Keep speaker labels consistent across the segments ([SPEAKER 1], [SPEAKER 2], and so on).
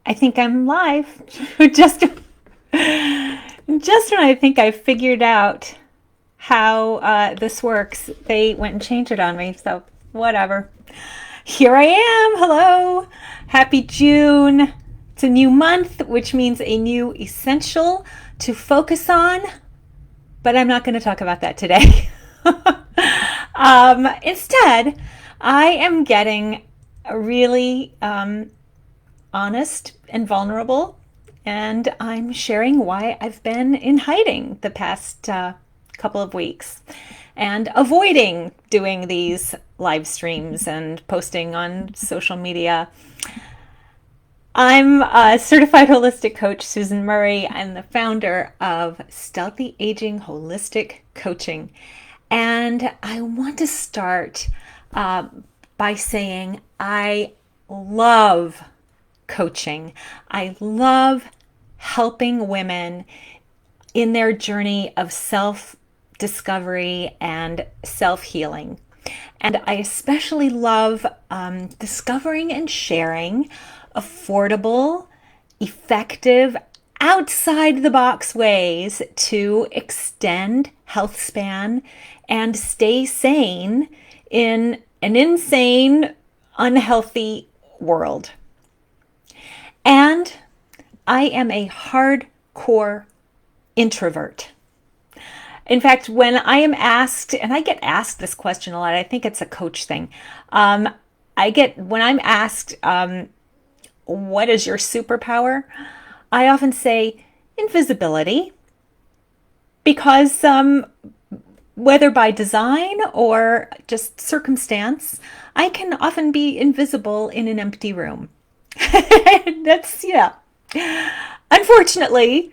[SPEAKER 1] I think I'm live. Just when I think I figured out how this works, they went and changed it on me. So whatever. Here I am. Hello. Happy June. It's a new month, which means a new essential to focus on. But I'm not going to talk about that today. Instead, I am getting really honest and vulnerable, and I'm sharing why I've been in hiding the past couple of weeks and avoiding doing these live streams and posting on social media. I'm a certified holistic coach, Susan Murray. I'm the founder of Stealthy Aging Holistic Coaching. And I want to start by saying I love coaching. I love helping women in their journey of self discovery and self healing. And I especially love discovering and sharing affordable, effective, outside the box ways to extend health span and stay sane in an insane, unhealthy world. And I am a hardcore introvert. In fact, when I am asked, and I get asked this question a lot, I think it's a coach thing. When I'm asked, what is your superpower? I often say invisibility, because whether by design or just circumstance, I can often be invisible in an empty room. That's, yeah. Unfortunately,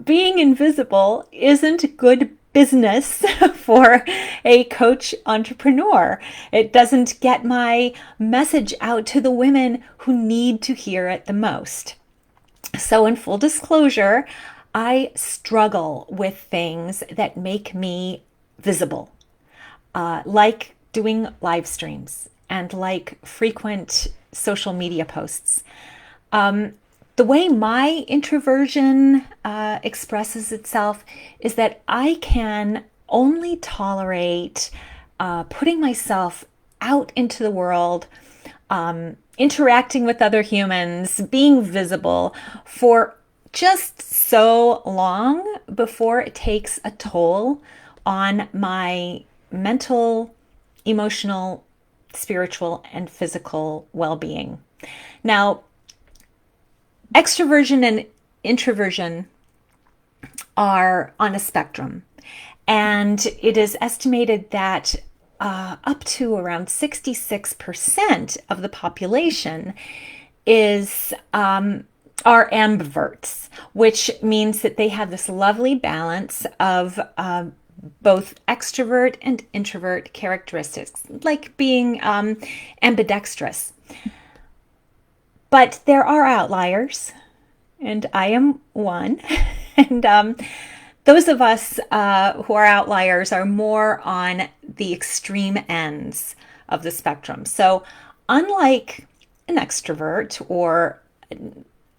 [SPEAKER 1] being invisible isn't good business for a coach entrepreneur. It doesn't get my message out to the women who need to hear it the most. So, in full disclosure, I struggle with things that make me visible, like doing live streams and like frequent social media posts. The way my introversion expresses itself is that I can only tolerate putting myself out into the world, interacting with other humans, being visible for just so long before it takes a toll on my mental, emotional, spiritual, and physical well-being. Now, extroversion and introversion are on a spectrum, and it is estimated that up to around 66% of the population is are ambiverts, which means that they have this lovely balance of both extrovert and introvert characteristics, like being ambidextrous. But there are outliers, and I am one. And those of us who are outliers are more on the extreme ends of the spectrum. So, unlike an extrovert or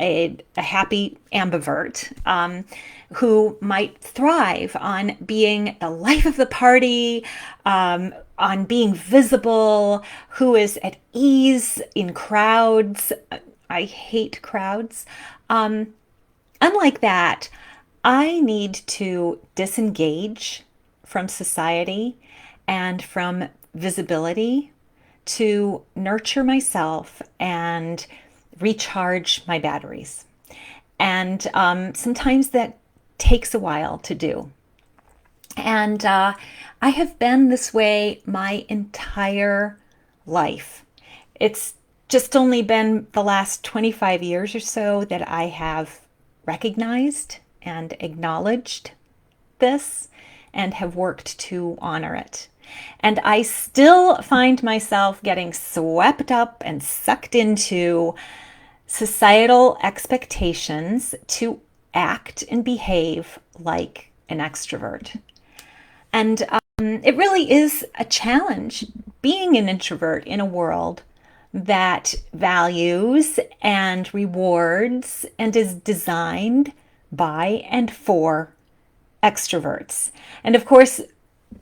[SPEAKER 1] a happy ambivert who might thrive on being the life of the party, on being visible, who is at ease in crowds. I hate crowds. Unlike that, I need to disengage from society and from visibility to nurture myself and recharge my batteries. And sometimes that takes a while to do. And I have been this way my entire life. It's just only been the last 25 years or so that I have recognized and acknowledged this and have worked to honor it. And I still find myself getting swept up and sucked into societal expectations to act and behave like an extrovert. And it really is a challenge being an introvert in a world that values and rewards and is designed by and for extroverts. And of course,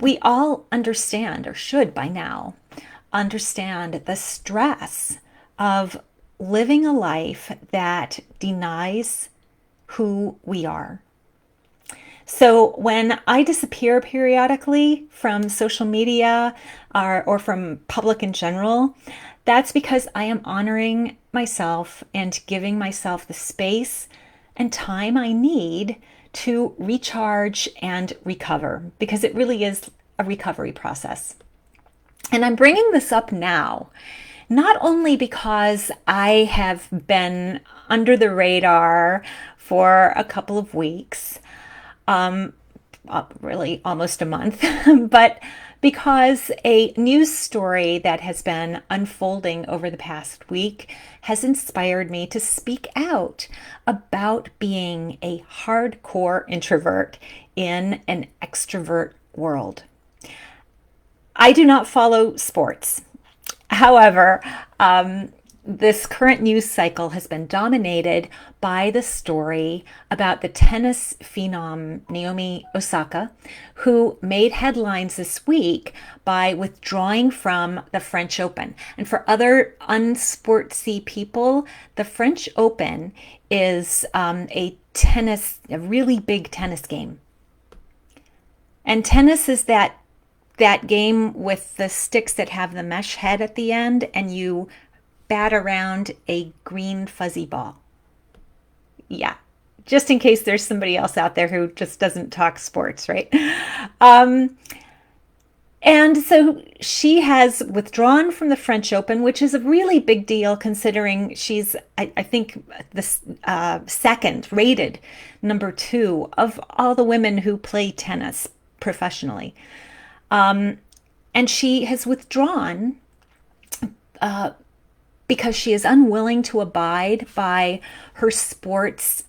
[SPEAKER 1] we all understand, or should by now, understand the stress of living a life that denies who we are. So when I disappear periodically from social media or from public in general, that's because I am honoring myself and giving myself the space and time I need to recharge and recover, because it really is a recovery process. And I'm bringing this up now, not only because I have been under the radar for a couple of weeks, really almost a month, but because a news story that has been unfolding over the past week has inspired me to speak out about being a hardcore introvert in an extrovert world. I do not follow sports. However, this current news cycle has been dominated by the story about the tennis phenom Naomi Osaka, who made headlines this week by withdrawing from the French Open. And for other unsportsy people, the French Open is a really big tennis game. And tennis is that game with the sticks that have the mesh head at the end, and you bat around a green fuzzy ball. Yeah, just in case there's somebody else out there who just doesn't talk sports, right? And so she has withdrawn from the French Open, which is a really big deal considering she's, I think, the second rated number 2 of all the women who play tennis professionally. And she has withdrawn because she is unwilling to abide by her sport's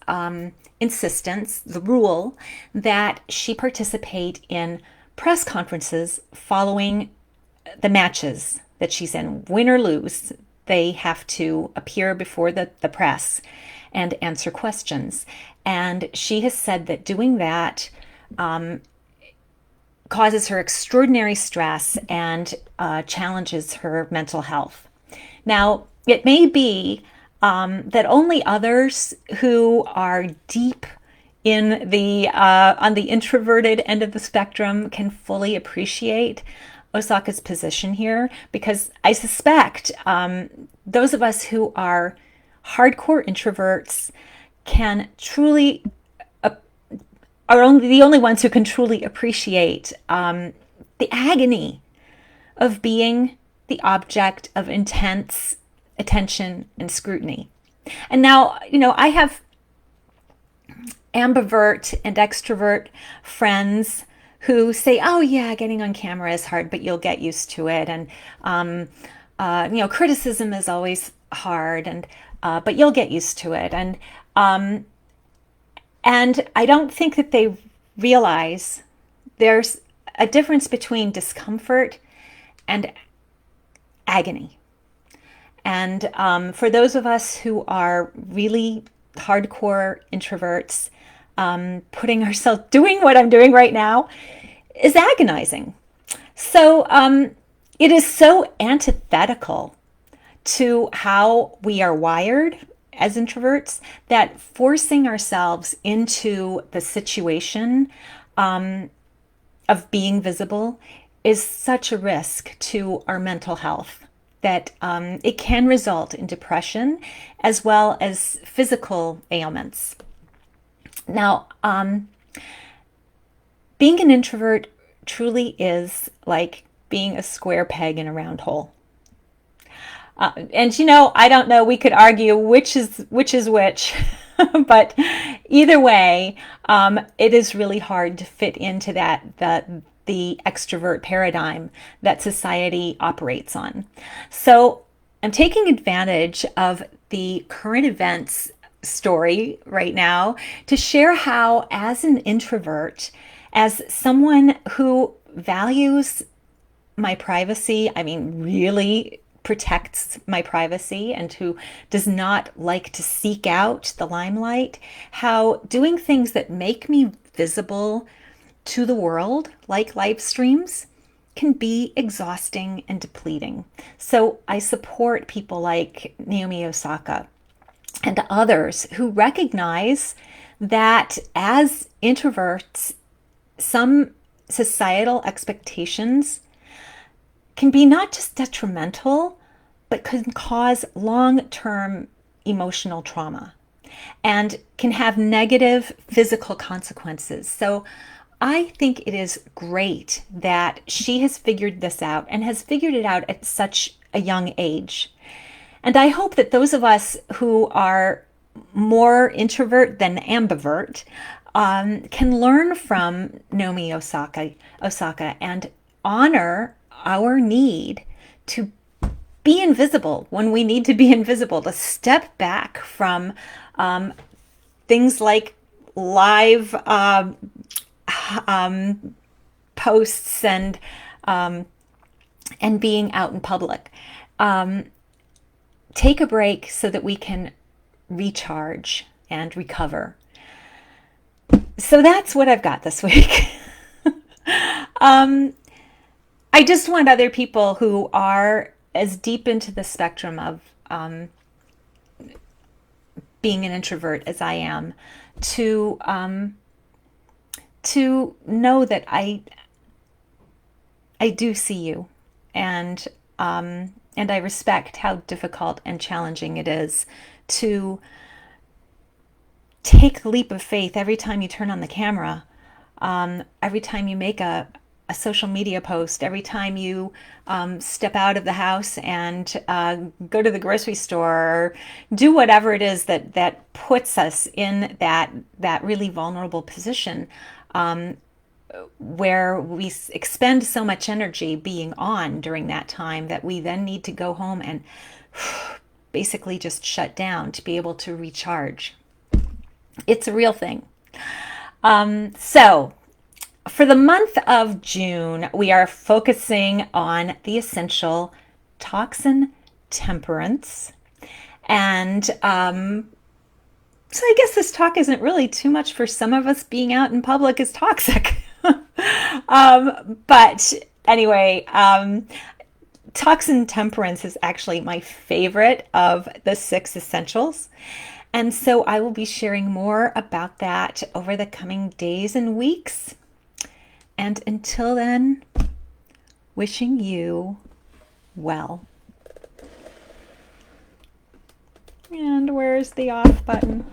[SPEAKER 1] insistence, the rule that she participate in press conferences following the matches that she's in. Win or lose, they have to appear before the press and answer questions. And she has said that doing that causes her extraordinary stress and challenges her mental health. Now, it may be that only others who are deep in the on the introverted end of the spectrum can fully appreciate Osaka's position here, because I suspect those of us who are hardcore introverts can truly are the only ones who can truly appreciate the agony of being the object of intense attention and scrutiny. And now, I have ambivert and extrovert friends who say, oh yeah, getting on camera is hard, but you'll get used to it. And, criticism is always hard, and but you'll get used to it. And I don't think that they realize there's a difference between discomfort and agony. And for those of us who are really hardcore introverts, doing what I'm doing right now is agonizing. So it is so antithetical to how we are wired as introverts that forcing ourselves into the situation of being visible is such a risk to our mental health that it can result in depression as well as physical ailments. Now, being an introvert truly is like being a square peg in a round hole. And I don't know, we could argue which is which, but either way, it is really hard to fit into the extrovert paradigm that society operates on. So I'm taking advantage of the current events story right now to share how, as an introvert, as someone who values my privacy, I mean really protects my privacy and who does not like to seek out the limelight, how doing things that make me visible to the world, like live streams, can be exhausting and depleting. So I support people like Naomi Osaka and others who recognize that as introverts, some societal expectations can be not just detrimental, but can cause long-term emotional trauma and can have negative physical consequences. So I think it is great that she has figured this out and has figured it out at such a young age. And I hope that those of us who are more introvert than ambivert can learn from Naomi Osaka and honor our need to be invisible when we need to be invisible, to step back from things like live posts and being out in public. Take a break so that we can recharge and recover. So that's what I've got this week. I just want other people who are as deep into the spectrum of being an introvert as I am to know that I do see you, and I respect how difficult and challenging it is to take the leap of faith every time you turn on the camera, every time you make a social media post, every time you step out of the house and go to the grocery store, or do whatever it is that puts us in that really vulnerable position, where we expend so much energy being on during that time that we then need to go home and basically just shut down to be able to recharge. It's a real thing. So for the month of June, we are focusing on the essential toxin temperance. And so I guess this talk isn't really too much for some of us. Being out in public is toxic. But anyway, toxin temperance is actually my favorite of the 6 essentials. And so I will be sharing more about that over the coming days and weeks. And until then, wishing you well. And where's the off button?